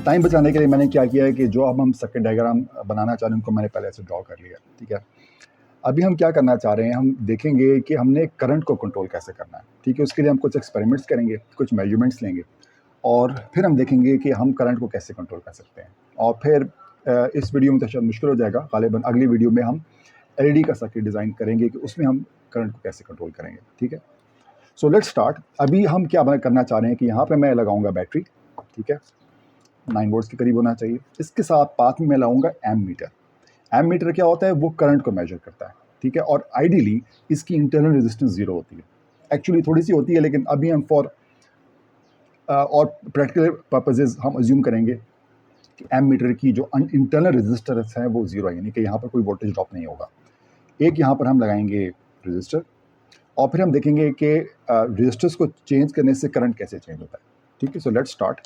Time बचाने के लिए मैंने क्या किया है कि जो अब हम सर्किट डायग्राम बनाना चाह रहे हैं उनको मैंने पहले से ड्रॉ कर लिया, ठीक है। अभी हम क्या करना चाह रहे हैं, हम देखेंगे कि हमने करंट को कंट्रोल कैसे करना है, ठीक है। उसके लिए हम कुछ एक्सपेरिमेंट्स करेंगे, कुछ मेजरमेंट्स लेंगे और फिर हम देखेंगे कि हम करंट को कैसे कंट्रोल कर सकते हैं। और फिर इस वीडियो में तो शायद मुश्किल हो जाएगा, गालिबन अगली वीडियो में हम एलईडी का सर्किट डिज़ाइन करेंगे कि उसमें हम करंट को कैसे कंट्रोल करेंगे, ठीक है। So let's start. अभी हम क्या करना चाह रहे हैं कि यहाँ पे मैं लगाऊंगा बैटरी, ठीक है, 9 वोल्ट्स के करीब होना चाहिए। इसके साथ पाथ में मैं लाऊंगा एम मीटर। एम मीटर क्या होता है, वो करंट को मेजर करता है, ठीक है। और आइडियली इसकी इंटरनल रेजिस्टेंस 0 होती है, एक्चुअली थोड़ी सी होती है, लेकिन अभी हम फॉर और प्रैक्टिकल पर्पजेज हम अज्यूम करेंगे कि एम मीटर की जो इंटरनल रेजिस्टेंस है वो 0 है, यानी कि यहाँ पर कोई वोल्टेज ड्रॉप नहीं होगा। एक यहाँ पर हम लगाएंगे रेजिस्टर और फिर हम देखेंगे कि रेजिस्टर्स को चेंज करने से करंट कैसे चेंज होता है, ठीक है। So let's start.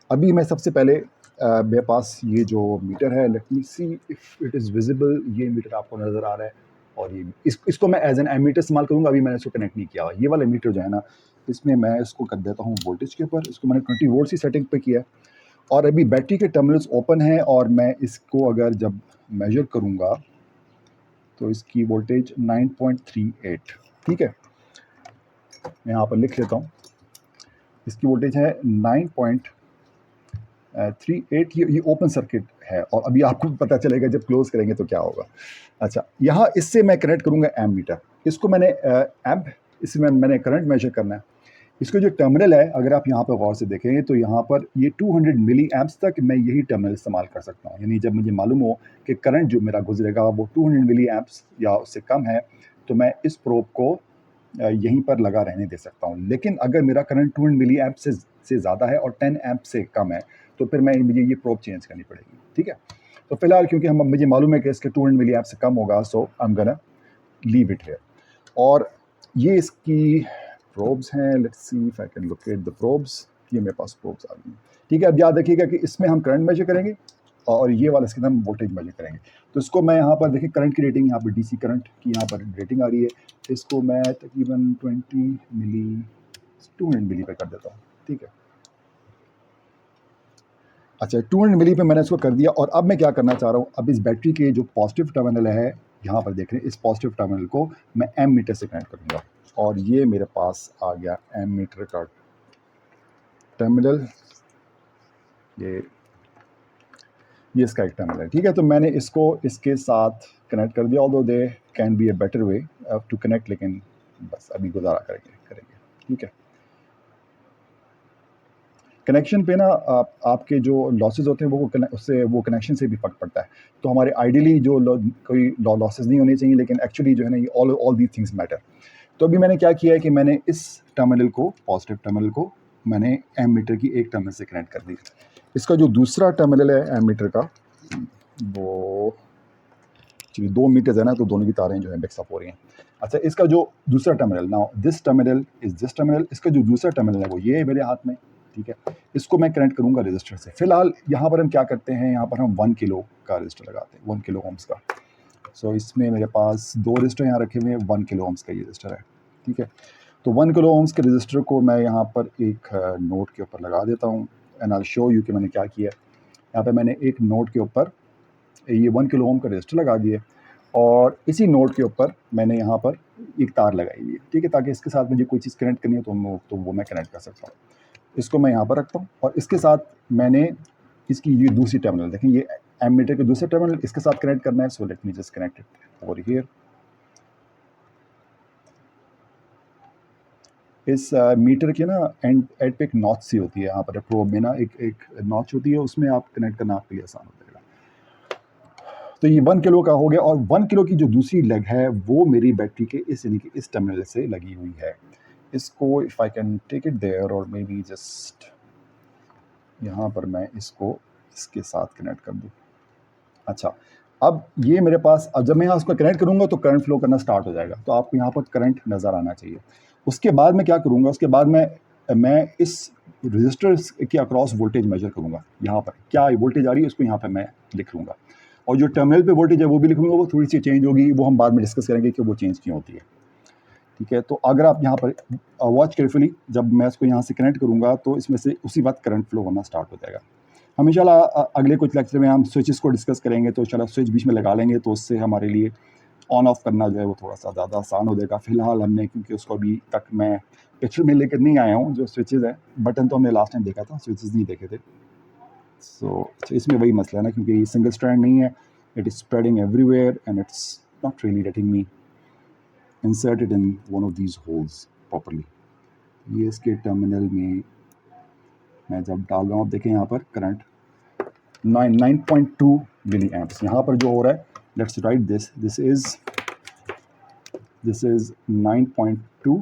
अभी मैं सबसे पहले मेरे पास ये जो मीटर है, let me see if it is visible. ये मीटर आपको नज़र आ रहा है और ये इसको मैं एज एन एमीटर इस्तेमाल करूँगा। अभी मैंने इसको कनेक्ट नहीं किया हुआ। ये वाला मीटर जो है ना, इसमें मैं इसको कर देता हूँ वोल्टेज के ऊपर। इसको मैंने 20 वोल्ट की सेटिंग पे किया है और अभी बैटरी के टर्मिनल्स ओपन हैं और मैं इसको अगर जब मेजर करूँगा तो इसकी वोल्टेज 9.38, ठीक है। मैं यहाँ पर लिख लेता हूँ, इसकी वोल्टेज है 9.38। ये ओपन सर्किट है और अभी आपको पता चलेगा जब क्लोज करेंगे तो क्या होगा। अच्छा, यहाँ इससे मैं कनेक्ट करूँगा एम मीटर। इसको मैंने एम्प, इसमें मैंने करंट मेजर करना है। इसको जो टर्मिनल है, अगर आप यहाँ पर गौर से देखें तो यहाँ पर ये 200 मिली एम्प्स तक मैं यही टर्मिनल इस्तेमाल कर सकता हूँ। यानी जब मुझे मालूम हो कि करंट जो मेरा गुजरेगा वो 200 मिली एम्प्स या उससे कम है, तो मैं इस प्रोब को यहीं पर लगा रहने दे सकता हूँ। लेकिन अगर मेरा करंट 200 मिली एम्प से ज़्यादा है और 10 एम्प से कम है, तो फिर मुझे ये प्रोब चेंज करनी पड़ेगी, ठीक है। तो फिलहाल क्योंकि मुझे मालूम है कि इसके 200 मिली एम्प से कम होगा, so I am gonna leave it here. और ये इसकी प्रोब्स हैं। Let's see if I can locate the probes. ये मेरे पास प्रोब्स आ गई, ठीक है। अब याद रखिएगा कि इसमें हम करंट मेजर करेंगे और ये वाला इसके अंदर हम वोल्टेज मेजर करेंगे। तो इसको मैं यहाँ पर देखिए, करंट की रेटिंग यहाँ पर डीसी करंट की यहाँ पर रेटिंग आ रही है। इसको मैं तकरीबन 20 मिली 200 मिली पे कर देता हूँ, ठीक है। अच्छा, 200 मिली पे मैंने इसको कर दिया और अब मैं क्या करना चाह रहा हूँ, अब इस बैटरी के जो पॉजिटिव टर्मिनल है, यहाँ पर देख रहे हैं, इस पॉजिटिव टर्मिनल को मैं एम मीटर से कनेक्ट करूँगा और ये मेरे पास आ गया एम मीटर का टर्मिनल। ये इसका एक टर्मिनल है, ठीक है। तो मैंने इसको इसके साथ कनेक्ट कर दिया, although they can be a better way to connect, लेकिन बस अभी गुजारा करेंगे, ठीक है। कनेक्शन पे ना आपके जो लॉसेज होते हैं उससे वो कनेक्शन से भी फर्क पड़ता है। तो हमारे आइडियली जो कोई लॉसेज नहीं होने चाहिए, लेकिन एक्चुअली जो है ना, ये ऑल दीज थिंग्स मैटर। तो अभी मैंने क्या किया है कि मैंने इस टर्मिनल को, पॉजिटिव टर्मिनल को, मैंने एम मीटर की एक टर्मिनल से कनेक्ट कर दी। इसका जो दूसरा टर्मिनल है एम मीटर का, वो एक्चुअली 2 मीटर्स है ना, तो दोनों की तारें जो है मिक्सअप हो रही हैं। अच्छा, इसका जो दूसरा terminal, now this terminal is this terminal, इसका जो दूसरा टर्मिनल है वो ये है मेरे हाथ में, ठीक है। इसको मैं कनेक्ट करूँगा रजिस्टर से। फिलहाल यहाँ पर हम क्या करते हैं, यहाँ पर हम 1 किलो का रजिस्टर लगाते हैं, 1 किलो ओम्स का। सो इसमें मेरे पास 2 रजिस्टर यहाँ रखे हुए हैं, 1 किलो ओम्स का ये रजिस्टर है, ठीक है। तो 1 किलो ओम्स के रजिस्टर को मैं यहाँ पर एक नोड के ऊपर लगा देता हूँ and I will show you कि मैंने क्या किया। यहाँ पर मैंने एक नोड के ऊपर ये 1 किलो ओम का रजिस्टर लगा दिए और इसी नोड के ऊपर मैंने यहाँ पर एक तार लगाई हुई है, ठीक है, ताकि इसके साथ मुझे कोई चीज़ कनेक्ट करनी है तो वो मैं कनेक्ट कर सकता हूँ। इसको मैं यहाँ पर रखता हूँ और इसके साथ मैंने इसकी ये दूसरी टर्मिनल, देखें, ये एम मीटर के दूसरे टर्मिनल इसके साथ कनेक्ट करना है। So let me just connect it over here. इस मीटर के ना एंड पे एक नॉच सी होती है, यहाँ पर प्रोब में ना एक नॉच होती है, उसमें आप कनेक्ट करना आपके लिए आसान हो जाएगा। तो ये 1 किलो का हो गया और 1 किलो की जो दूसरी लेग है वो मेरी बैटरी के यानी कि इस टर्मिनल से लगी हुई है। इसको if I can take it there और मे बी जस्ट यहाँ पर मैं इसको इसके साथ कनेक्ट कर दूँ। अच्छा, अब ये मेरे पास, अब जब मैं यहाँ उसको कनेक्ट करूँगा तो करंट फ्लो करना स्टार्ट हो जाएगा, तो आपको यहाँ पर करंट नज़र आना चाहिए। उसके बाद मैं क्या करूँगा, उसके बाद मैं इस रजिस्टर के अक्रॉस वोल्टेज मेजर करूँगा। यहाँ पर क्या वोल्टेज आ रही है उसको यहाँ पर मैं लिख लूँगा और जो टर्मिनल पे वोल्टेज है वो भी लिख लूँगा। वो थोड़ी सी चेंज होगी, वो हम बाद में डिस्कस करेंगे कि वो चेंज क्यों होती है, ठीक है। तो अगर आप यहाँ पर वॉच केयरफुली, जब मैं इसको यहाँ से कनेक्ट करूँगा तो इसमें से उसी वक्त करंट फ्लो होना स्टार्ट हो जाएगा। हम इंशाल्लाह अगले कुछ लेक्चर में हम स्विचेस को डिस्कस करेंगे, तो इंशाल्लाह स्विच बीच में लगा लेंगे, तो उससे हमारे लिए ऑन ऑफ करना जो है वो थोड़ा सा ज़्यादा आसान हो जाएगा। फ़िलहाल हमने, क्योंकि उसको अभी तक मैं पिक्चर में लेकर नहीं आया हूँ, जो स्विचेस है, बटन तो हमने लास्ट टाइम देखा था, स्विचेस नहीं देखे थे। सो इसमें वही मसला है ना, क्योंकि ये सिंगल स्ट्रैंड नहीं है, it is spreading everywhere and it's not really letting me insert it in one of these holes properly. ये इसके टर्मिनल में मैं जब डाल रहा हूँ, आप देखें यहाँ पर करंट 9.2 मिली एम्प्स यहाँ पर जो हो रहा है, लेट्स राइट दिस इज़ 9.2,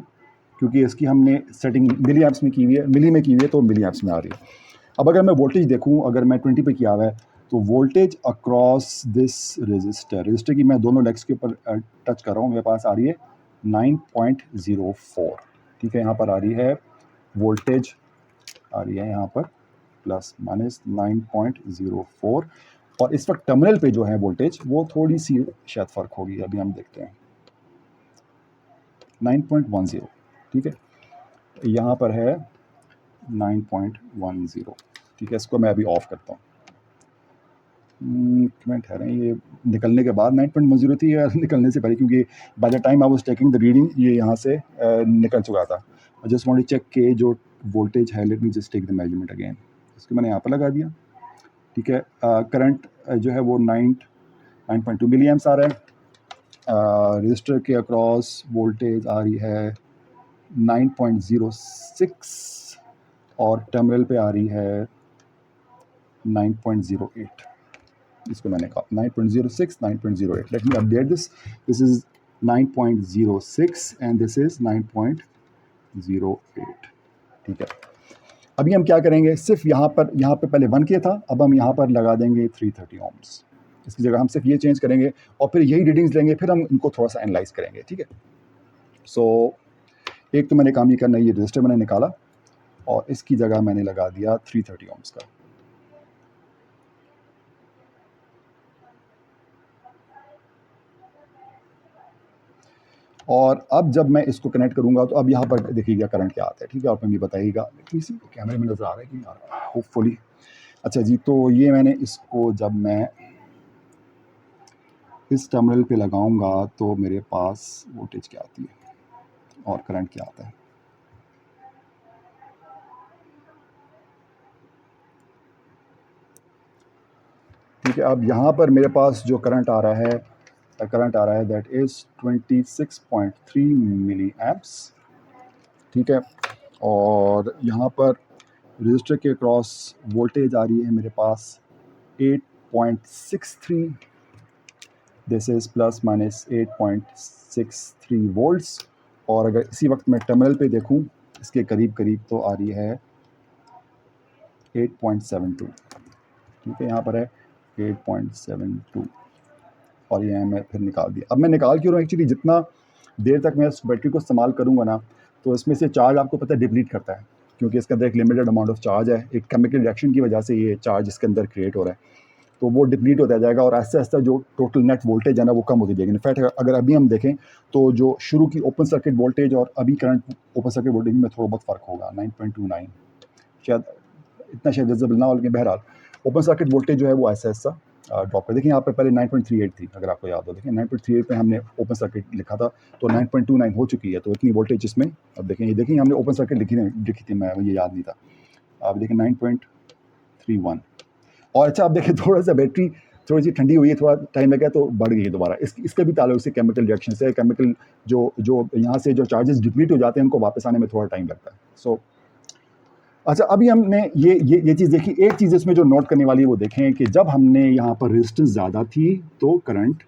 क्योंकि इसकी हमने सेटिंग मिली एम्प्स में की हुई है, मिली में की हुई है, तो मिली एम्प्स में आ रही है। अब अगर मैं वोल्टेज देखूँ, अगर मैं 20 पे किया हुआ है, तो वोल्टेज अक्रॉस दिस रजिस्टर की मैं दोनों लेग्स के ऊपर टच कर रहा हूँ, मेरे पास आ रही है 9.04। ठीक है, यहाँ पर आ रही है वोल्टेज, आ रही है यहाँ पर प्लस माइनस 9.04, और इस वक्त टर्मिनल पे जो है वोल्टेज वो थोड़ी सी शायद फ़र्क होगी, अभी हम देखते हैं 9.10। ठीक है, यहाँ पर है 9.10। ठीक है, इसको मैं अभी ऑफ करता हूँ। कमेंट है रहे, ये निकलने के बाद 9.10 थी या निकलने से पहले, क्योंकि by the time I was taking the reading ये यहाँ से निकल चुका था। I just want to check के जो वोल्टेज है, let me just take the measurement again. इसको मैंने यहाँ पर लगा दिया। ठीक है, करंट जो है वो 9.2 मिली एम्प्स आ रहा है। रजिस्टर के अक्रॉस वोल्टेज आ रही है 9.06 और टर्मिनल पे आ रही है 9.08। इसको मैंने कहा 9.06, 9.08। Let me update this is 9.06 and this is 9.08। ठीक है, अभी हम क्या करेंगे, सिर्फ यहाँ पे पहले 1 किया था, अब हम यहाँ पर लगा देंगे 330 ohms। इसकी जगह हम सिर्फ ये चेंज करेंगे और फिर यही रीडिंग्स लेंगे, फिर हम इनको थोड़ा सा एनालाइज करेंगे। ठीक है, सो एक तो मैंने काम ये करना है, ये रजिस्टर मैंने निकाला और इसकी जगह मैंने लगा दिया 330 ohms का। और अब जब मैं इसको कनेक्ट करूंगा, तो अब यहाँ पर देखिएगा करंट क्या आता है। ठीक है, और मैं भी बताइएगा, इसी कैमरे में नज़र आ रहा है कि नहीं आ रहा है, होपफुली। अच्छा जी, तो ये मैंने इसको जब मैं इस टर्मिनल पे लगाऊंगा, तो मेरे पास वोल्टेज क्या आती है और करंट क्या आता है। ठीक है, अब यहाँ पर मेरे पास जो करंट आ रहा है दैट इज़ 26.3 मिली एम्प्स। ठीक है, और यहाँ पर रजिस्टर के क्रॉस वोल्टेज आ रही है मेरे पास 8.63। This is plus minus 8.63 volts. और अगर इसी वक्त मैं टर्मिनल पे देखूं, इसके करीब तो आ रही है 8.72। ठीक है, यहाँ पर है 8.72 और ये मैं फिर निकाल दिया। अब मैं निकाल क्यों रहा हूँ, एक्चुअली जितना देर तक मैं इस बैटरी को इस्तेमाल करूँगा ना, तो इसमें से चार्ज आपको पता है डिप्लीट करता है, क्योंकि इसके अंदर एक लिमिटेड अमाउंट ऑफ चार्ज है। एक केमिकल रिएक्शन की वजह से ये चार्ज इसके अंदर क्रिएट हो रहा है, तो वो डिप्लीट होता जाएगा और आहिस्ता आहिस्ता जो टोटल नेट वोल्टेज है ना, वो कम होती जाएगी। इनफैक्ट अगर अभी हम देखें, तो जो शुरू की ओपन सर्किट वोल्टेज और अभी करंट ओपन सर्किट वोल्टेज में थोड़ा बहुत फ़र्क होगा, 9.29 शायद, इतना शायद विजिबल ना हो, लेकिन बहरहाल ओपन सर्किट वोल्टेज जो है वो ऐसा ऐसा ड्रॉप कर। देखिए यहाँ पर पहले 9.38 थी, अगर आपको याद हो, देखिए 9.38 पे हमने ओपन सर्किट लिखा था, तो 9.29 हो चुकी है, तो इतनी वोल्टेज इसमें। अब देखें, ये देखिए हमने ओपन सर्किट लिखी थी, मैं मुझे याद नहीं था। आप देखें 9.31। और अच्छा, आप देखें थोड़ा सा बैटरी थोड़ी सी ठंडी हुई है, थोड़ा टाइम लगा तो बढ़ गई है दोबारा। इसका भी ताल्लुक से केमिकल रिएक्शन से, केमिकल जो यहाँ से जो चार्जेस डिप्लीट हो जाते हैं, उनको वापस आने में थोड़ा टाइम लगता है। सो अच्छा, अभी हमने ये चीज़ देखी। एक चीज़ इसमें जो नोट करने वाली है वो देखें कि जब हमने यहाँ पर रेजिस्टेंस ज़्यादा थी तो करंट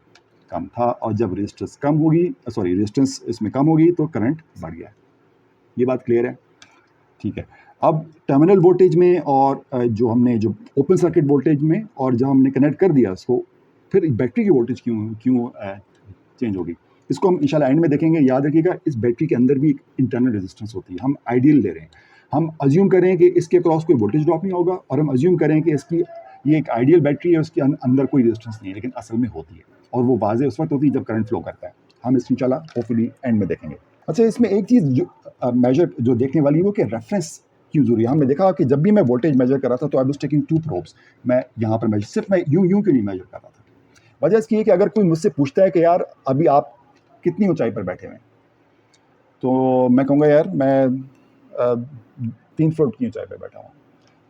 कम था, और जब रेजिस्टेंस रेजिस्टेंस इसमें कम होगी तो करंट बढ़ गया। ये बात क्लियर है? ठीक है, अब टर्मिनल वोल्टेज में और जो ओपन सर्किट वोल्टेज में, और जब हमने कनेक्ट कर दिया इसको, फिर बैटरी की वोल्टेज क्यों चेंज होगी, इसको हम इंशाल्लाह एंड में देखेंगे। याद रखिएगा, इस बैटरी के अंदर भी एक इंटरनल रेजिस्टेंस होती है। हम आइडियल ले रहे हैं, हम अज्यूम करें कि इसके क्रॉस कोई वोल्टेज ड्रॉप नहीं होगा, और हम अज्यूम करें कि ये एक आइडियल बैटरी है, उसके अंदर कोई रेजिस्टेंस नहीं है, लेकिन असल में होती है, और वो वाज़ेह उस वक्त होती है जब करंट फ्लो करता है। हम इस इंशाल्लाह होपफुली एंड में देखेंगे। अच्छा, इसमें एक चीज़ जो मेजर जो देखने वाली है वो कि रेफरेंस क्यों ज़रूरी है? हमने देखा कि जब भी मैं वोल्टेज मेजर कर रहा था तो आई वाज टेकिंग 2 प्रोब्स, मैं यहाँ पर मेजर, सिर्फ मैं यूँ क्यों नहीं मेजर कर रहा था? वजह इसकी है कि अगर कोई मुझसे पूछता है कि यार अभी आप कितनी ऊंचाई पर बैठे हुए हैं, तो मैं कहूँगा यार मैं 3 फुट की ऊंचाई पर बैठा हूँ।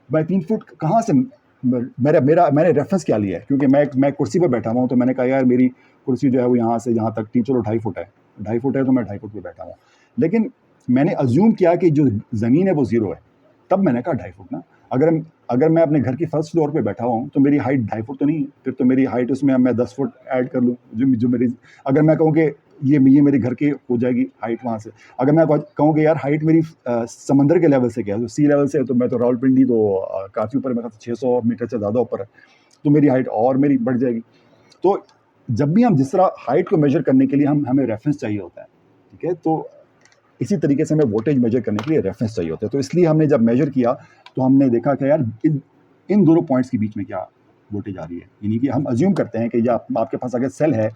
मैं 3 फुट कहाँ से, मैंने रेफरेंस क्या लिया है? क्योंकि मैं कुर्सी पर बैठा हुआ हूँ, तो मैंने कहा यार मेरी कुर्सी जो है वो यहाँ से यहाँ तक चलो 2.5 फुट है, 2.5 फुट है तो मैं 2.5 फुट पे बैठा हूँ। लेकिन मैंने अज्यूम किया कि जो ज़मीन है वो ज़ीरो है, तब मैंने कहा 2.5 फुट ना। अगर मैं अपने घर की फर्स्ट फ्लोर पे बैठा हुआ हूँ तो मेरी हाइट 2.5 फुट तो नहीं है, फिर तो मेरी हाइट उसमें मैं 10 फुट ऐड कर लूँ, जो मेरी, अगर मैं कहूँ कि ये मेरे घर की हो जाएगी हाइट वहाँ से। अगर मैं कहूँ कि यार हाइट मेरी समंदर के लेवल से क्या है, तो सी लेवल से है, तो मैं तो रावलपिंडी तो काफ़ी ऊपर, मेरा 600 मीटर से ज़्यादा ऊपर है, तो मेरी हाइट और मेरी बढ़ जाएगी। तो जब भी हम जिस तरह हाइट को मेजर करने के लिए हमें रेफरेंस चाहिए होता है, ठीक है, तो इसी तरीके से हमें वोल्टेज मेजर करने के लिए रेफरेंस चाहिए होता है। तो इसलिए हमने जब मेजर किया तो हमने देखा कि यार इन दोनों पॉइंट्स के बीच में क्या वोल्टेज आ रही है। यानी कि हम अज्यूम करते हैं कि आपके पास अगर सेल है,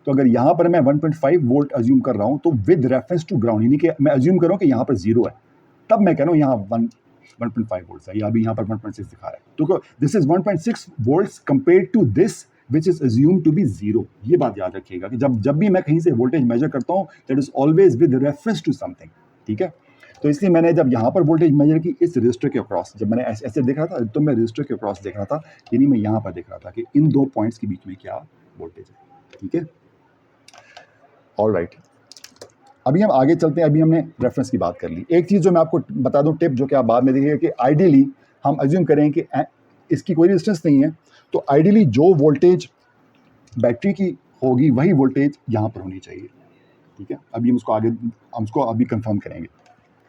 तो अगर यहाँ पर मैं 1.5 वोल्ट अज्यूम कर रहा हूँ, तो विद रेफरेंस टू ग्राउंड, यानी कि मैं अज्यूम कर रहा हूँ कि यहाँ पर 0 है, तब मैं कह रहा हूँ यहाँ 1.5 वोल्ट है, या अभी यहाँ पर 1.6 दिखा रहा है, तो this is 1.6 volt compare to this which is assume to be 0। ये बात याद रखिएगा कि जब भी मैं कहीं से वोल्टेज मेजर करता हूँ, that is always with reference to something, ठीक है। तो इसलिए मैंने जब यहाँ पर वोल्टेज मेजर की इस रजिस्टर के अक्रॉस, जब मैंने ऐसे देख रहा था, तो मैं रजिस्टर के अक्रॉस देख रहा था, यानी मैं यहाँ पर देख रहा था कि इन दो पॉइंट्स के बीच में क्या वोल्टेज है, ठीक है। ऑल राइट, अभी हम आगे चलते हैं। अभी हमने रेफरेंस की बात कर ली। एक चीज़ जो मैं आपको बता दूं, टिप, जो कि आप बाद में देखिएगा, कि आइडियली हम अज्यूम करें कि इसकी कोई रेजिस्टेंस नहीं है, तो आइडियली जो वोल्टेज बैटरी की होगी वही वोल्टेज यहाँ पर होनी चाहिए, ठीक है। अभी हम उसको अभी कंफर्म करेंगे।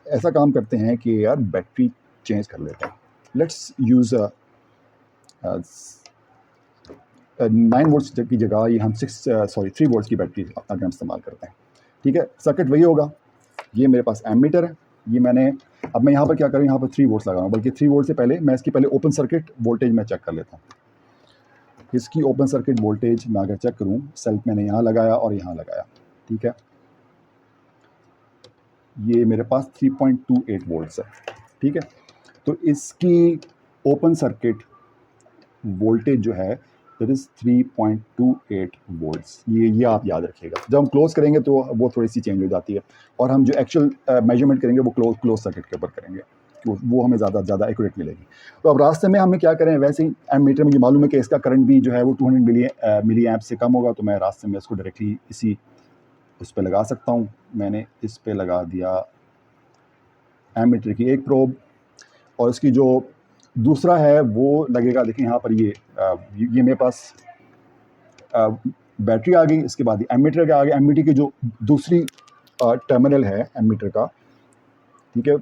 ऐसा काम करते हैं कि यार बैटरी चेंज कर लेते हैं। लेट्स यूज़ 9 वोल्ट्स की जगह ये हम 3 वोल्ट्स की बैटरी अगर हम इस्तेमाल करते हैं, ठीक है। सर्किट वही होगा, ये मेरे पास एमीटर है, ये अब मैं यहाँ पर क्या करूँ, यहाँ पर 3 वोल्ट्स लगा रहा हूँ, बल्कि 3 वोल्ट से पहले मैं इसकी ओपन सर्किट वोल्टेज मैं चेक कर लेता हूँ। इसकी ओपन सर्किट वोल्टेज मैं अगर चेक करूँ, सेल्फ मैंने यहाँ लगाया और यहाँ लगाया, ठीक है, ये मेरे पास 3.28 वोल्ट्स है, ठीक है। तो इसकी ओपन सर्किट वोल्टेज जो है दैट इज़ 3.28 वोल्ट्स। ये आप याद रखिएगा। जब हम क्लोज करेंगे तो वो थोड़ी सी चेंज हो जाती है, और हम जो एक्चुअल मेजरमेंट करेंगे वो क्लोज सर्किट के ऊपर करेंगे, वो हमें ज़्यादा एक्यूरेट मिलेगी। तो अब रास्ते में हमें क्या करें, वैसे ही एमीटर मुझे मालूम है कि इसका करंट भी जो है वो 200 मिली एम्प से कम होगा, तो मैं रास्ते में इसको डायरेक्टली इसी उस पर लगा सकता हूँ। मैंने इस पर लगा दिया एमीटर की एक प्रोब, और इसकी जो दूसरा है वो लगेगा, देखिए यहाँ पर ये मेरे पास बैटरी आ गई, इसके बाद एमीटर के आगे एमीटर की जो दूसरी टर्मिनल है एमीटर का, ठीक है,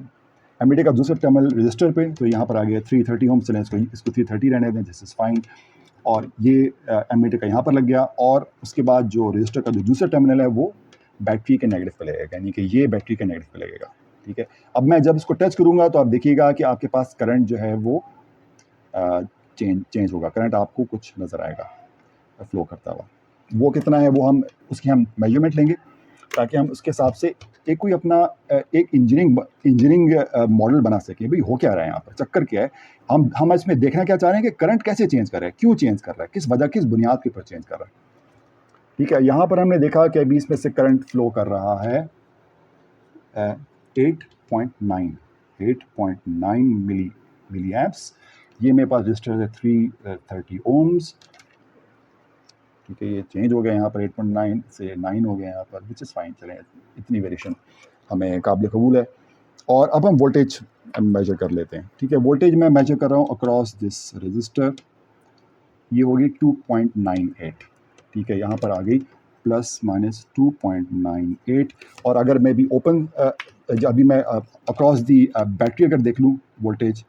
एमीटर का दूसरा टर्मिनल रजिस्टर पे, तो यहाँ पर आ गया 330 ओम। चलें इसको 330 रहने दें, दिस इज फाइन। और ये एमीटर का यहाँ पर लग गया, और उसके बाद जो रजिस्टर का जो दूसरा टर्मिनल है वो बैटरी के नेगेटिव पे लगेगा, यानी कि ये बैटरी के नेगेटिव पे लगेगा, ठीक है। अब मैं जब इसको टच करूँगा तो आप देखिएगा कि आपके पास करंट जो है वो चेंज होगा, करंट आपको कुछ नज़र आएगा फ्लो करता हुआ। वो कितना है वो उसकी हम मेजरमेंट लेंगे, ताकि हम उसके हिसाब से कोई अपना एक इंजीनियरिंग मॉडल बना सकें, भाई हो क्या रहा है यहाँ पर, चक्कर क्या है, हम इसमें देखना क्या चाह रहे हैं कि करंट कैसे चेंज कर रहा है, क्यों चेंज कर रहा है, किस वजह, किस बुनियाद के ऊपर चेंज कर रहा है, ठीक है। यहाँ पर हमने देखा कि अभी इसमें से करंट फ्लो कर रहा है 8.9 मिली एम्प्स। ये मेरे पास रजिस्टर है 330 ओम्स, ठीक है। ये चेंज हो गया यहाँ पर 8.9 से 9 हो गया यहाँ पर, विच इज़ फाइन। चलें, इतनी वेरिएशन हमें काबिल कबूल है। और अब हम वोल्टेज मेजर कर लेते हैं, ठीक है। वोल्टेज मैं मेजर कर रहा हूँ अक्रॉस दिस रजिस्टर, ये होगी 2.98, ठीक है। यहाँ पर आ गई ±2.98। और अगर मैं भी ओपन अभी मैं अक्रॉस दी बैटरी अगर देख लूँ वोल्टेज,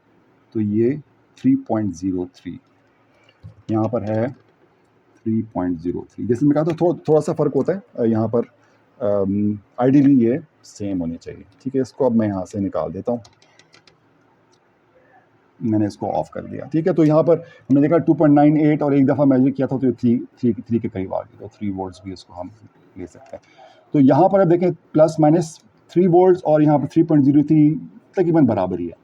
तो ये 3.03 यहाँ पर है, 3.03। जैसे मैं कहा था थोड़ा सा फ़र्क होता है यहाँ पर, आइडियली ये सेम होनी चाहिए, ठीक है। इसको अब मैं यहाँ से निकाल देता हूँ, मैंने इसको ऑफ कर दिया, ठीक है। तो यहाँ पर हमने देखा 2.98, और एक दफ़ा मेजर किया था तो 3 के करीब आ गया, तो 3 वोल्ट्स भी इसको हम ले सकते हैं। तो यहाँ पर अब देखें ±3 वोल्ट्स, और यहाँ पर 3.03 तकरीबन बराबर ही है,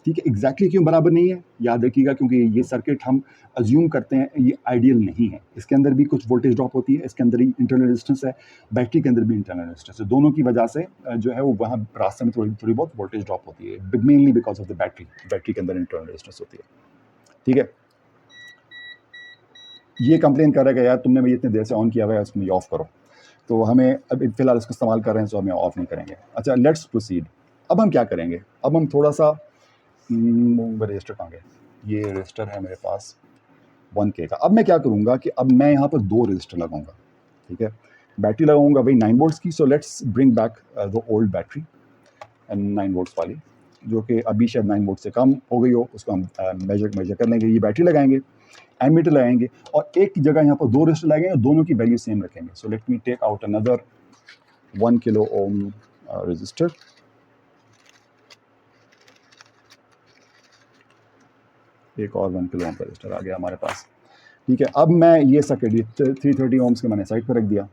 ठीक है। एग्जैक्टली क्यों बराबर नहीं है, याद रखिएगा, क्योंकि ये सर्किट हम अज्यूम करते हैं ये आइडियल नहीं है। इसके अंदर भी कुछ वोल्टेज ड्रॉप होती है, इसके अंदर ही इंटरनल रेजिस्टेंस है, बैटरी के अंदर भी इंटरनल रेजिस्टेंस है। दोनों की वजह से जो है वो वहाँ रास्ते में थोड़ी थोड़ी बहुत वोल्टेज ड्रॉप होती है, mainly because of the battery के अंदर इंटरनल रेजिस्टेंस होती है। ठीक है, ये कंप्लेन कर रहा है कि यार तुमने मुझे इतनी देर से ऑन किया हुआ है, इसको ऑफ करो। तो हमें अब फिलहाल इसको इस्तेमाल कर रहे हैं, तो हमें ऑफ नहीं करेंगे। अच्छा, लेट्स प्रोसीड। अब हम क्या करेंगे, अब हम थोड़ा सा रजिस्टर कहाँ गए, ये रजिस्टर है मेरे पास 1K का। अब मैं क्या करूँगा कि अब मैं यहाँ पर 2 रजिस्टर लगाऊंगा। ठीक है, बैटरी लगाऊंगा भाई 9 वोल्ट्स की। So let's bring back the old battery 9 volts वाली, जो कि अभी शायद 9 वोल्ट से कम हो गई हो, उसको हम मेजर कर लेंगे। ये बैटरी लगाएंगे, एमीटर लगाएंगे, और एक की जगह यहाँ पर 2 रजिस्टर लगाएंगे, दोनों की वैल्यू सेम रखेंगे। So let me take out another 1 kilo ohm resistor. एक और 1 किलो ओम रजिस्टर आ गया हमारे पास। ठीक है, अब मैं ये सर्किट 330 ओम्स के मैंने साइड पर रख दिया।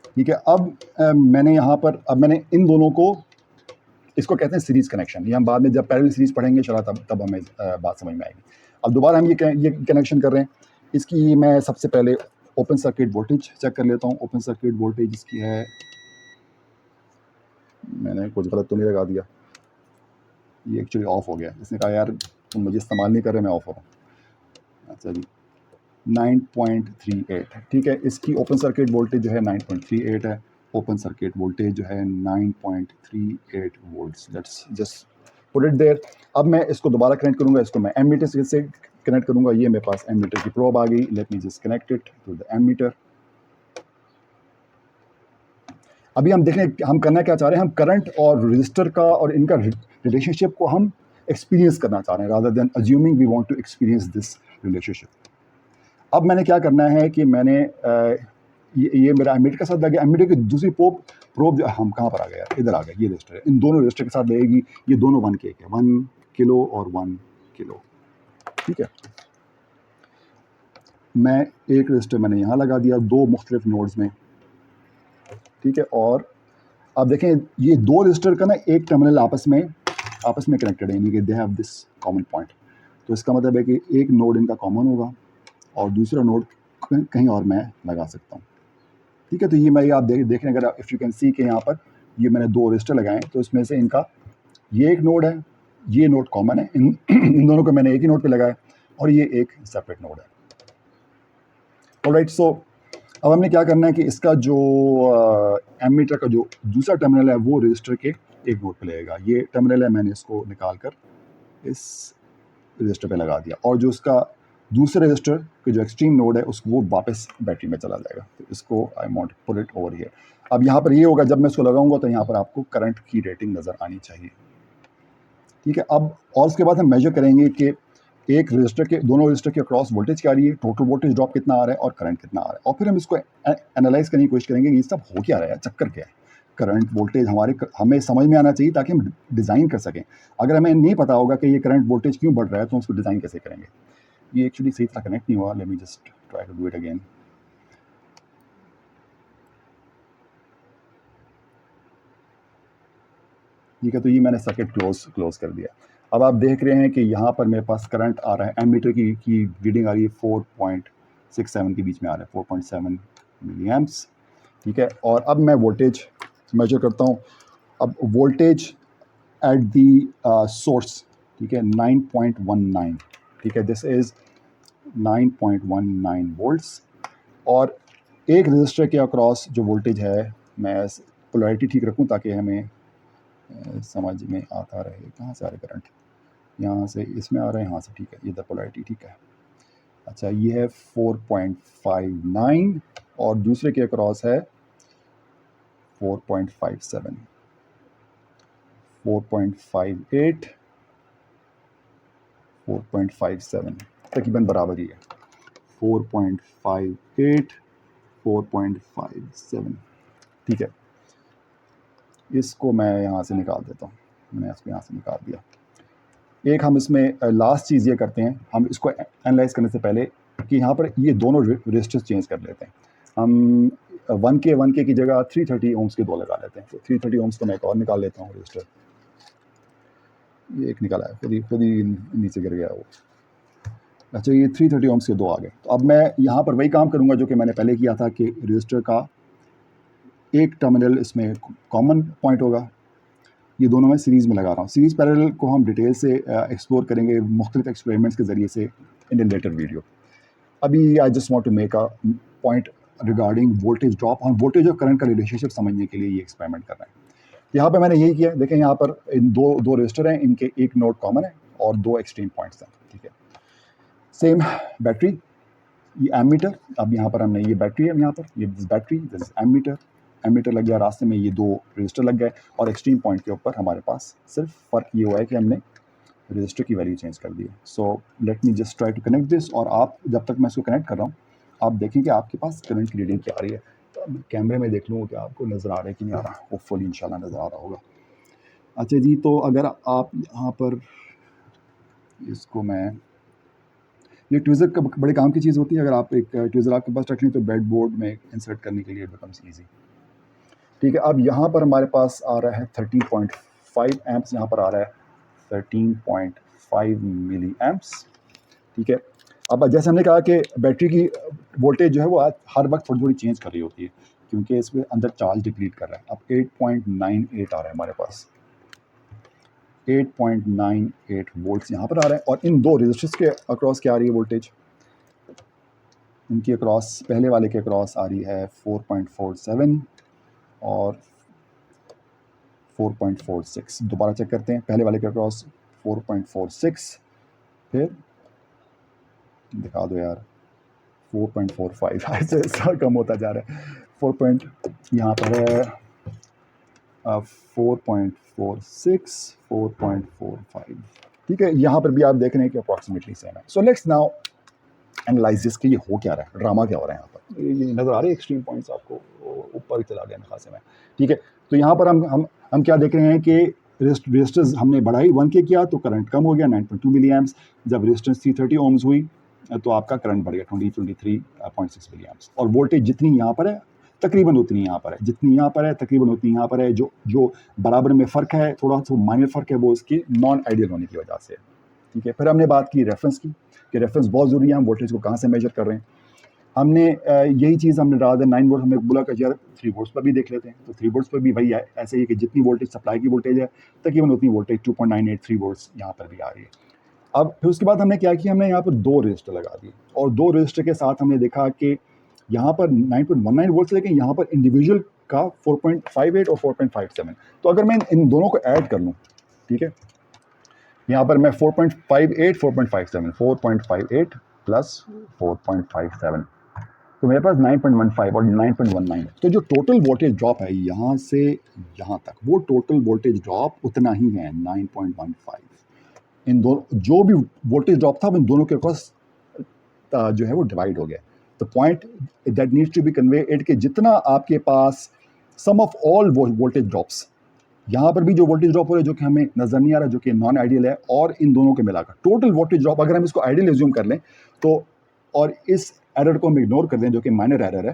ठीक है, अब मैंने यहाँ पर मैंने इन दोनों को, इसको कहते हैं सीरीज कनेक्शन। ये हम बाद में जब पैरेलल सीरीज पढ़ेंगे चला तब हमें बात समझ में आएगी। अब दोबारा हम ये कनेक्शन कर रहे हैं। इसकी मैं सबसे पहले ओपन सर्किट वोल्टेज चेक कर लेता हूँ। ओपन सर्किट वोल्टेज इसकी है, मैंने कुछ गलत तो नहीं लगा दिया, ये एक्चुअली ऑफ हो गया। इसने कहा यार तुम मुझे इस्तेमाल नहीं कर रहे, मैं ऑफ हो रहा हूँ। अच्छा जी, 9.38। ठीक है, इसकी ओपन सर्किट वोल्टेज जो है 9.38 है। ओपन सर्किट वोल्टेज जो है 9.38 volts. Let's just put it there. अब मैं इसको दोबारा कनेक्ट करूंगा, इसको मैं एमीटर से कनेक्ट करूंगा। ये मेरे पास एमीटर की प्रोब आ गई। Let me just connect it to the ammeter. अभी हम देखें हम करना क्या चाह रहे हैं, हम करंट और रजिस्टर का और इनका रिलेशनशिप को हम एक्सपीरियंस करना चाह रहे हैं, rather than assuming we want to experience this relationship. अब मैंने क्या करना है कि मैंने ये मेरा एमीटर के साथ लगे, एमीटर की दूसरी प्रोब जो हम कहाँ पर आ गया, इधर आ गया, ये रजिस्टर है, इन दोनों रजिस्टर के साथ लगेगी। ये दोनों 1K के, 1 किलो और 1 किलो। ठीक है, मैं एक रजिस्टर मैंने यहाँ लगा दिया 2 मुख्तलिफ नोड्स में। ठीक है, और अब देखें ये 2 रजिस्टर का ना एक टर्मिनल आपस में कनेक्टेड है, यानी कि they have this common point. तो इसका मतलब है कि एक नोड इनका कॉमन होगा और दूसरा नोड कहीं और मैं लगा सकता हूँ। ठीक है, तो ये मैं आप देखें अगर इफ़ यू कैन सी के यहाँ पर ये मैंने 2 रजिस्टर लगाए, तो इसमें से इनका ये एक नोड है, ये नोड कॉमन है, इन दोनों को मैंने एक ही नोड पे लगाया, और ये एक सेपरेट नोड है। ऑलराइट, सो अब हमने क्या करना है कि इसका जो एमीटर का जो दूसरा टर्मिनल है वो रजिस्टर के एक नोड पे लगेगा। ये टर्मिनल है, मैंने इसको निकाल कर इस रजिस्टर पे लगा दिया, और जो उसका दूसरे रजिस्टर के जो एक्सट्रीम नोड है उसको वो वापस बैटरी में चला जाएगा। तो इसको I want put it over here. अब यहाँ पर ये होगा, जब मैं इसको लगाऊंगा तो यहाँ पर आपको करंट की रेटिंग नज़र आनी चाहिए। ठीक है, अब और उसके बाद हम मेजर करेंगे कि एक रजिस्टर के, दोनों रजिस्टर के अक्रॉस वोल्टेज क्या आ रही है, टोटल वोल्टेज ड्रॉप कितना आ रहा है और करंट कितना आ रहा है, और फिर हम इसको एनालाइज करने की कोशिश करेंगे कि ये सब हो क्या रहा है, चक्कर क्या है। करंट वोल्टेज हमें समझ में आना चाहिए ताकि हम डिज़ाइन कर सकें। अगर हमें नहीं पता होगा कि ये करंट वोल्टेज क्यों बढ़ रहा है तो हम उसको डिज़ाइन कैसे करेंगे। ये एक्चुअली सही तरह कनेक्ट नहीं हुआ, let me just try to do it again. ठीक है, तो ये मैंने सर्किट क्लोज कर दिया। अब आप देख रहे हैं कि यहाँ पर मेरे पास करंट आ रहा है, एमीटर की रीडिंग आ रही है 4.67 के बीच में आ रहा है, 4.7 मिली एम्प्स। ठीक है, और अब मैं वोल्टेज मेजर करता हूँ। अब वोल्टेज एट दी सोर्स, ठीक है, 9.19। ठीक है, दिस इज़ 9.19 वोल्ट्स। और एक रजिस्टर के अक्रॉस जो वोल्टेज है, मैं पोलैरिटी ठीक रखूँ ताकि हमें समझ में आता रहे। कहाँ से आ रहे करंट, यहाँ से इसमें आ रहे हैं, यहाँ से। ठीक है, ये द पोलैरिटी ठीक है। अच्छा, ये है 4.59 और दूसरे के अक्रॉस है 4.57, 4.58, 4.57 तकरीबन बराबर ही है। 4.58, 4.57। ठीक है, इसको मैं यहाँ से निकाल देता हूँ। मैंने इसको यहाँ से निकाल दिया। एक हम इसमें लास्ट चीज़ ये करते हैं, हम इसको एनालाइज करने से पहले कि यहाँ पर ये दोनों रजिस्टर्स चेंज कर लेते हैं। हम 1K की जगह 330 ओम्स के 2 लगा लेते हैं। तो 330 ओम्स को मैं एक और निकाल लेता हूँ रजिस्टर। ये एक निकला है, खुद ही नीचे गिर गया वो। अच्छा, ये 330 ओम्स के 2 आ गए। तो अब मैं यहाँ पर वही काम करूँगा जो कि मैंने पहले किया था कि रजिस्टर का एक टर्मिनल इसमें कॉमन पॉइंट होगा, ये दोनों मैं सीरीज़ में लगा रहा हूँ। सीरीज़ पैरेलल को हम डिटेल से एक्सप्लोर करेंगे मुख्तलिफ एक्सपेरिमेंट्स के ज़रिए से इन ए लेटर वीडियो। अभी I just want to make a point regarding voltage drop. हम वोल्टेज और करंट का रिलेशनशिप समझने के लिए ये एक्सपेरिमेंट कर रहे हैं। यहाँ पे मैंने यही किया, देखें यहाँ पर इन दो रजिस्टर हैं, इनके एक नोड कॉमन है और 2 एक्सट्रीम पॉइंट्स हैं, ठीक है। सेम बैटरी, ये एमीटर, अब यहाँ पर हमने ये बैटरी है, यहाँ पर ये बैटरी, दिस इज एमीटर लग गया रास्ते में, ये 2 रजिस्टर लग गए और एक्सट्रीम पॉइंट के ऊपर हमारे पास सिर्फ फ़र्क ये हुआ है कि हमने रजिस्टर की वैल्यू चेंज कर दी है। So let me just try to connect this, और आप जब तक मैं इसको कनेक्ट कर रहा हूँ आप देखें कि आपके पास करंट की रीडिंग क्या आ रही है। तो अब कैमरे में देख लूँ कि आपको नज़र आ रहा है कि नहीं आ रहा, होपफुली इंशाल्लाह नज़र आ रहा होगा। अच्छा जी, तो अगर आप यहाँ पर इसको मैं, ये ट्विज़र का बड़े काम की चीज़ होती है। अगर आप एक ट्विज़र आपके पास रख लें तो बेड बोर्ड में इंसर्ट करने के लिए बिकम्स ईजी, ठीक है। अब यहाँ पर हमारे पास आ रहा है 13.5 एम्प्स, यहाँ पर आ रहा है 13.5 मिली एम्प्स, ठीक है। अब जैसे हमने कहा कि बैटरी की वोल्टेज जो है वो हर वक्त थोड़ी थोड़ी चेंज कर रही होती है क्योंकि इसमें अंदर चार्ज डिप्लीट कर रहा है। अब 8.98 आ रहा है हमारे पास, 8.98 वोल्ट्स यहाँ पर आ रहा है। और इन 2 रेजिस्टर्स के अक्रॉस क्या आ रही है वोल्टेज, इनकी अक्रॉस, पहले वाले के अक्रॉस आ रही है 4.47 और 4.46। दोबारा चेक करते हैं, पहले वाले के अक्रॉस 4.46, फिर दिखा दो यार 4.45 ऐसा कम होता जा रहा है। 4 यहाँ पर है 4.46, 4.45, ठीक है। यहाँ पर भी आप देख रहे हैं कि अप्रॉक्सीमेटली सेम है। So let's now analyse this कि ये हो क्या रहा है, ड्रामा क्या हो रहा है यहाँ पर। ये नज़र आ रहे हैं एक्सट्रीम पॉइंट्स आपको, ऊपर चला गया खासे में, ठीक है। तो यहाँ पर हम क्या देख रहे हैं कि रेजिस्टेंस हमने बढ़ाई 1 के किया तो करंट कम हो गया 9.2 मिली एम्प्स। जब रेजिस्टेंस 330 ओम्स हुई तो आपका करंट बढ़ गया 23.6 मिली एम्प्स। और वोल्टेज जितनी यहाँ पर है तकरीबन उतनी यहाँ पर है, जितनी यहाँ पर है तकरीबन उतनी यहाँ पर है। जो बराबर में फ़र्क है, थोड़ा सा माइनर फ़र्क है, वो इसकी नॉन आइडियल होने की वजह से, ठीक है। फिर हमने बात की रेफरेंस की कि रेफरेंस बहुत ज़रूरी है, हम वोल्टेज को कहाँ से मेजर कर रहे हैं। हमने यही चीज़ हमने रहा 9 वोल्ट हमने बोला कि यार 3 वोल्ट्स पर भी देख लेते हैं। तो 3 वोल्ट्स पर भी वही है, ऐसे ही कि जितनी वोल्टेज सप्लाई की वोल्टेज है तकरीबन उतनी वोल्टेज 2.983 वोल्ट्स यहाँ पर भी आ रही है। अब फिर उसके बाद हमने क्या किया, हमने यहाँ पर 2 रजिस्टर लगा दिए और 2 रजिस्टर के साथ हमने देखा कि यहाँ पर 9.19 वोल्ट्स, लेकिन यहाँ पर इंडिविजुअल का 4.58 और 4.57। तो अगर मैं इन दोनों को ऐड कर लूँ, ठीक है, यहाँ पर मैं 4.58, 4.57, 4.58 प्लस 4.57, तो मेरे पास 9.15 और 9.19 है। तो जो टोटल वोल्टेज ड्रॉप है यहाँ से यहाँ तक, वो टोटल वोल्टेज ड्रॉप उतना ही है 9.15। इन दोनों जो भी वोल्टेज ड्रॉप था इन दोनों के क्रॉस जो है वो डिवाइड हो गया। The point that needs to be conveyed कि जितना आपके पास sum of all voltage drops, यहाँ पर भी जो वोल्टेज ड्रॉप हो रहा है जो कि हमें नज़र नहीं आ रहा, जो कि नॉन आइडियल है, और इन दोनों के मिलाकर टोटल वोल्टेज ड्रॉप अगर हम इसको आइडियल एज्यूम कर लें तो, और इस एरर को हम इग्नोर कर दें जो कि माइनर एरर है,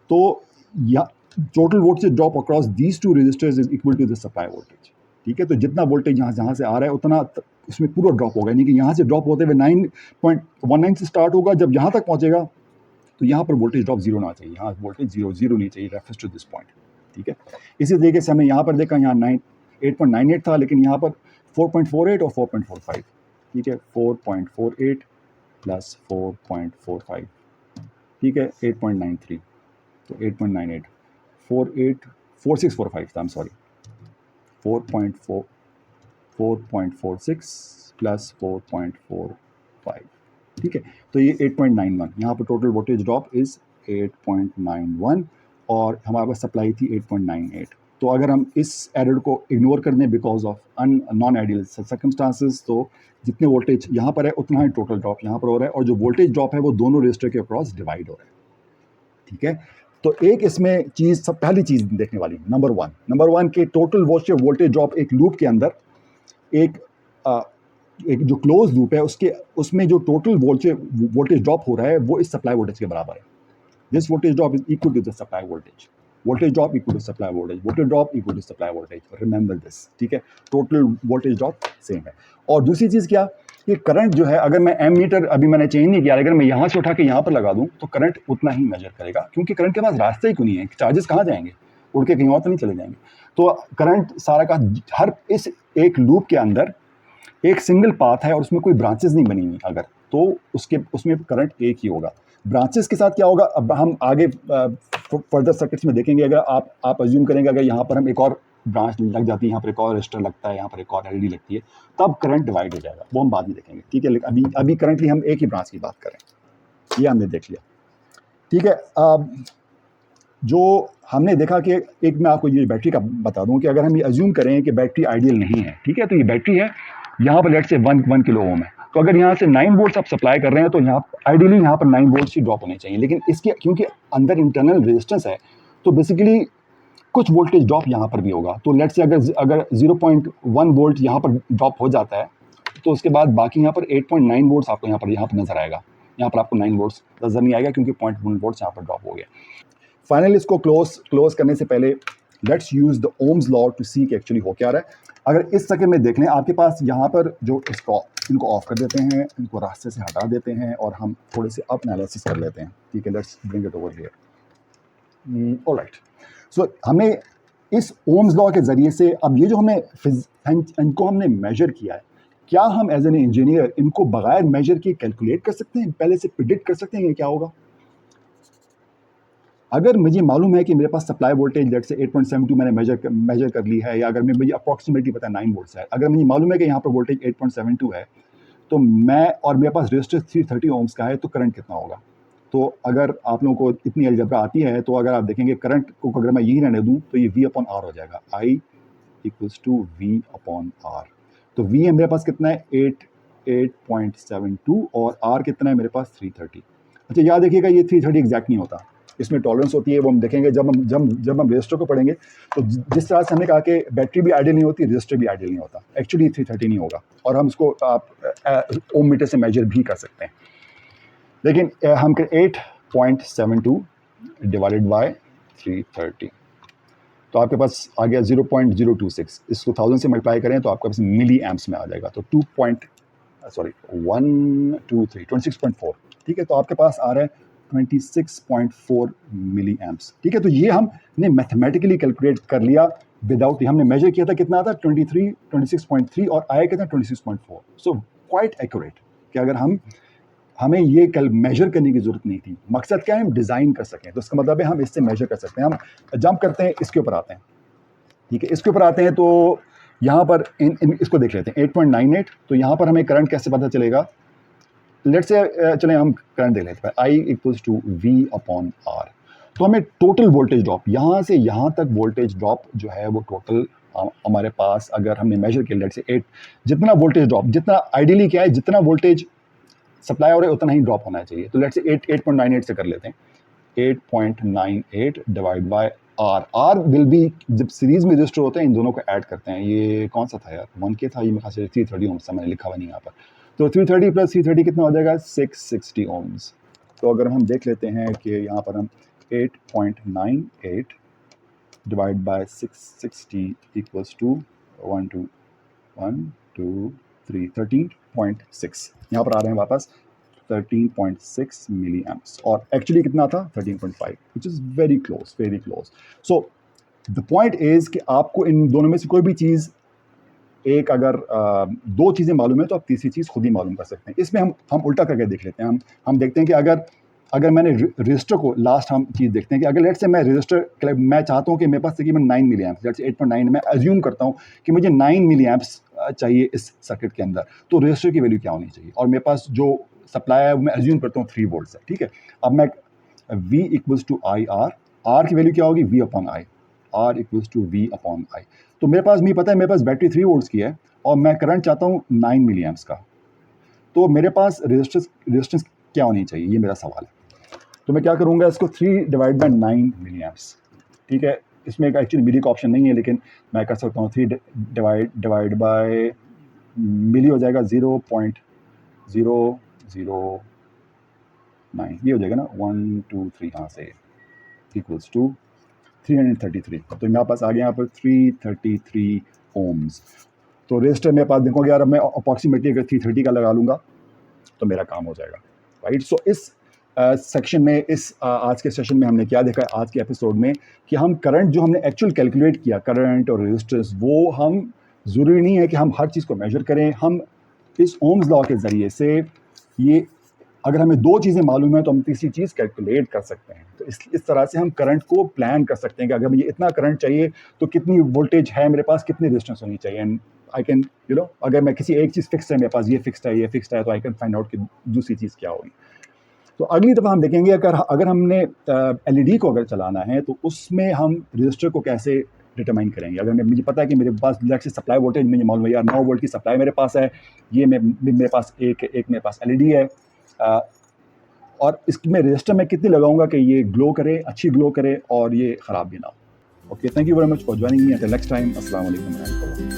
तो या total voltage drop across these 2 resistors is equal to the supply voltage, ठीक है। तो जितना वोल्टेज जहाँ से आ रहा है उतना इसमें पूरा ड्रॉप होगा, यानी कि यहाँ से ड्रॉप होते हुए 9.19 से स्टार्ट होगा, जब यहाँ तक पहुँचेगा तो यहाँ पर वोल्टेज ड्रॉप 0 ना चाहिए, यहाँ वोल्टेज 0 नहीं चाहिए, रेफर्स टू दिस पॉइंट, ठीक है। इसी तरीके से हमने यहाँ पर देखा, यहाँ 8.98 था, लेकिन यहाँ पर 4.48 और 4.45, ठीक है। 4.48 प्लस 4.45, ठीक है, 8.93, तो 8.98, 4645 था, आई एम सॉरी, 4.46 प्लस 4.45, ठीक है। तो ये 8.91, यहाँ पर टोटल वोल्टेज ड्रॉप इज़ 8.91 और हमारे पास सप्लाई थी 8.98। तो अगर हम इस एरर को इग्नोर कर दें because of non ideal circumstances, तो जितने वोल्टेज यहाँ पर है उतना ही टोटल ड्रॉप यहाँ पर हो रहा है, और जो वोल्टेज ड्रॉप है वो दोनों रजिस्टर के अक्रॉस डिवाइड हो रहा है, ठीक है। तो एक इसमें चीज़, सब पहली चीज़ देखने वाली, नंबर वन के टोटल वोल्टेज ड्रॉप एक लूप के अंदर एक जो क्लोज लूप है उसमें जो टोटल वोल्टेज ड्रॉप हो रहा है वो इस सप्लाई वोल्टेज के बराबर है। This voltage drop is equal to the supply voltage, voltage drop equal to supply voltage drop equal to supply voltage, remember this, ठीक है। टोटल वोल्टेज ड्रॉप सेम है। और दूसरी चीज़ क्या, ये करंट जो है, अगर मैं एम मीटर अभी मैंने चेंज नहीं किया, अगर मैं यहाँ से उठा के यहाँ पर लगा दूँ तो करंट उतना ही मेजर करेगा, क्योंकि करंट के पास रास्ता ही क्यों नहीं है, चार्जेस कहाँ जाएंगे, उड़ के कहीं और तो नहीं चले जाएंगे। तो करंट सारा का हर इस एक लूप के अंदर एक सिंगल पाथ है और उसमें कोई ब्रांचेस नहीं बनी हुई अगर, तो उसमें करंट एक ही होगा। ब्रांचेस के साथ क्या होगा, अब हम आगे फर्दर सर्किट्स में देखेंगे। अगर आप अज्यूम करेंगे अगर यहाँ पर हम एक और ब्रांच लग जाती है, यहाँ पर एक और रजिस्टर लगता है, यहाँ पर एक और एलईडी लगती है, तब करंट डिवाइड हो जाएगा, वो हम बाद में देखेंगे, ठीक है। लेकिन अभी करंटली हम एक ही ब्रांच की बात करें, ये हमने देख लिया, ठीक है। जो हमने देखा कि एक मैं आपको ये बैटरी का बता दूं कि अगर हम ये अज्यूम करें कि बैटरी आइडियल नहीं है, ठीक है, तो ये बैटरी है, यहाँ पर लेट से 1 किलो ओम है, तो अगर यहाँ से 9 वोल्ट्स आप सप्लाई कर रहे हैं तो यहाँ आइडियली यहाँ पर 9 वोल्ट्स ही ड्रॉप होने चाहिए, लेकिन इसके क्योंकि अंदर इंटरनल रेजिस्टेंस है तो बेसिकली कुछ वोल्टेज ड्रॉप यहाँ पर भी होगा। तो लेट से अगर 0.1 वोल्ट यहाँ पर ड्रॉप हो जाता है तो उसके बाद बाकी यहाँ पर 8.9 वोल्ट्स आपको यहाँ पर नजर आएगा, यहाँ पर आपको 9 वोल्ट्स नजर नहीं आएगा क्योंकि 0.1 वोल्ट्स यहाँ पर ड्रॉप हो गया। फाइनली इसको क्लोज करने से पहले let's use the Ohm's law to see कि एक्चुअली हो क्या रहा है। अगर इस सर्किट में देख लें, आपके पास यहाँ पर जो इनको ऑफ कर देते हैं, इनको रास्ते से हटा देते हैं और हम थोड़े से अप एनालिसिस कर लेते हैं, ठीक है। Let's bring it over here. Alright, so हमें इस ओम्स लॉ के जरिए से अब ये जो इनको हमने मेजर किया है, क्या हम एज एन इंजीनियर इनको बगैर मेजर किए कैलकुलेट कर सकते हैं, पहले से प्रिडिक्ट कर सकते हैं कि क्या होगा? अगर मुझे मालूम है कि मेरे पास सप्लाई वोल्टेज लेट से 8.72 मैंने मेजर कर ली है, या अगर मुझे अप्रॉक्सीमेटली पता है 9 वोल्ट्स है, अगर मुझे मालूम है कि यहाँ पर वोल्टेज 8.72 है, तो और मेरे पास रेजिस्टर 330 ओम्स का है, तो करंट कितना होगा? तो अगर आप लोगों को इतनी अलजबरा आती है तो अगर आप देखेंगे करंट को अगर मैं यही रहने दूँ तो ये V/R हो जाएगा, I = V/R। तो V है मेरे पास कितना है 8.72 और R कितना है मेरे पास 330। अच्छा याद रखिएगा ये 330 एग्जैक्ट नहीं होता, इसमें टॉलरेंस होती है, वो हम देखेंगे जब हम रजिस्टर को पढ़ेंगे। तो जिस तरह से हमने कहा कि बैटरी भी आइडियल नहीं होती, रजिस्टर भी आइडियल नहीं होता, एक्चुअली 330 नहीं होगा, और हम इसको आप ओम मीटर से मेजर भी कर सकते हैं। लेकिन हम 8.72 डिवाइडेड बाय 330, तो आपके पास आ गया 0.026, इसको 1000 से मल्टीप्लाई करें तो आपके पास मिली एम्प्स में आ जाएगा, तो 26.4, ठीक है। तो आपके पास आ रहा है 26.4 मिली एम्प्स, ठीक है। तो ये हमने मैथमेटिकली कैलकुलेट कर लिया विदाउट, हमने मेजर किया था कितना था 26.3 और आया कितना 26.4, सो क्वाइट एक्यूरेट कि अगर हमें ये कल मेजर करने की जरूरत नहीं थी। मकसद क्या है, हम डिज़ाइन कर सकें, तो इसका मतलब है हम इससे मेजर कर सकते हैं। हम जंप करते हैं, इसके ऊपर आते हैं, ठीक है। इसके ऊपर आते हैं तो यहाँ पर इसको देख लेते हैं 8.98, तो यहाँ पर हमें करंट कैसे पता चलेगा? लेट्स से चलें हम करंट देख लेते हैं, I = V/R। तो हमें टोटल वोल्टेज ड्रॉप यहाँ से यहाँ तक वोल्टेज ड्रॉप जो है वो टोटल हमारे पास अगर हमने मेजर किया लेट से 8, जितना वोल्टेज ड्रॉप, जितना आइडियली क्या है, जितना वोल्टेज सप्लाई हो रहा है उतना ही ड्रॉप होना चाहिए। तो लेट्स से 8.98 से कर लेते हैं, 8.98 divide by R will be, जब सीरीज में रजिस्टर होते हैं इन दोनों को ऐड करते हैं, ये कौन सा था यार, 1K था, ये मेरे ख्याल से 330 ओम्स था, मैंने लिखा हुआ नहीं यहाँ पर। तो 330 + 330 कितना हो जाएगा 660 ओम्स। तो अगर हम देख लेते हैं कि यहाँ पर हम 8.98 डिवाइड बाय 660 = 1 2 1 2 3 13.6, यहाँ पर आ रहे हैं वापस 13.6 मिली एम्प्स, और एक्चुअली कितना था 13.5, which is very close. So the point is कि आपको इन दोनों में से कोई भी चीज़ एक, अगर दो चीज़ें मालूम है तो आप तीसरी चीज़ खुद ही मालूम कर सकते हैं। इसमें हम उल्टा करके देख लेते हैं, हम देखते हैं कि अगर मैंने रजिस्टर को, लास्ट हम चीज़ देखते हैं कि अगर लेट से मैं रजिस्टर, मैं चाहता हूँ कि मेरे पास तकरीबन 9 मिली एम्प्स, लेट से 8.9, मैं अज्यूम करता हूँ कि मुझे 9 मिली एम्प्स चाहिए इस सर्किट के अंदर, तो रजिस्टर की वैल्यू क्या होनी चाहिए, और मेरे पास जो सप्लाई है वो मैं अज्यूम करता हूँ 3 वोल्ट्स है, ठीक है। अब मैं V = IR, R की वैल्यू क्या होगी V/I, R = V/I। तो मेरे पास, मुझे पता है मेरे पास बैटरी 3 वोल्ट्स की है और मैं करंट चाहता हूँ 9 मिली एम्प्स का, तो मेरे पास रेजिस्टेंस क्या होनी चाहिए, ये मेरा सवाल है। तो मैं क्या करूँगा, इसको 3 डिवाइड बाय 9 मिली एम्प्स, ठीक है। इसमें एक एक्चुअली मिली का ऑप्शन नहीं है, लेकिन मैं कर सकता हूँ 3 डिवाइड बाय मिली हो जाएगा 0.009, ये हो जाएगा ना 1 2 3 यहाँ से, इक्वल्स टू 333। तो मेरे पास आ गया यहाँ पर 333 ohms। तो रेजिस्टर मेरे पास देखोगे यार, अब मैं अप्रॉक्सीमेटली अगर 330 का लगा लूँगा तो मेरा काम हो जाएगा, राइट। सो इस सेक्शन में, इस आज के सेशन में हमने क्या देखा आज के एपिसोड में, कि हम करंट जो हमने एक्चुअल कैलकुलेट किया, करंट और रेजिस्टेंस, वो हम ज़रूरी नहीं है कि हम हर चीज़ को मेजर करें। हम इस ओम्स लॉ के ज़रिए से, ये अगर हमें दो चीज़ें मालूम है तो हम तीसरी चीज़ कैलकुलेट कर सकते हैं। तो इस तरह से हम करंट को प्लान कर सकते हैं कि अगर मुझे इतना करंट चाहिए तो कितनी वोल्टेज है मेरे पास, कितनी रेजिस्टेंस होनी चाहिए। एंड आई कैन अगर मैं किसी एक चीज़ फिक्स है, मेरे पास ये फिक्स्ड है, ये फिक्स्ड है, तो आई कैन फाइंड आउट कि दूसरी चीज़ क्या होगी। तो अगली दफ़ा हम देखेंगे अगर हमने एलईडी को अगर चलाना है तो उसमें हम रजिस्टर को कैसे डिटरमाइन करेंगे। अगर मुझे पता है कि मेरे पास लेट्स से सप्लाई वोल्टेज मुझे मालूम है यार 9 वोल्ट की सप्लाई मेरे पास है, ये मेरे पास एक मेरे पास एलईडी है, और इसमें रजिस्टर में कितनी लगाऊंगा कि ये ग्लो करे, अच्छी ग्लो करे और ये ख़राब भी ना हो। Okay, thank you very much for joining me. Until next time, अस्सलाम वालेकुम।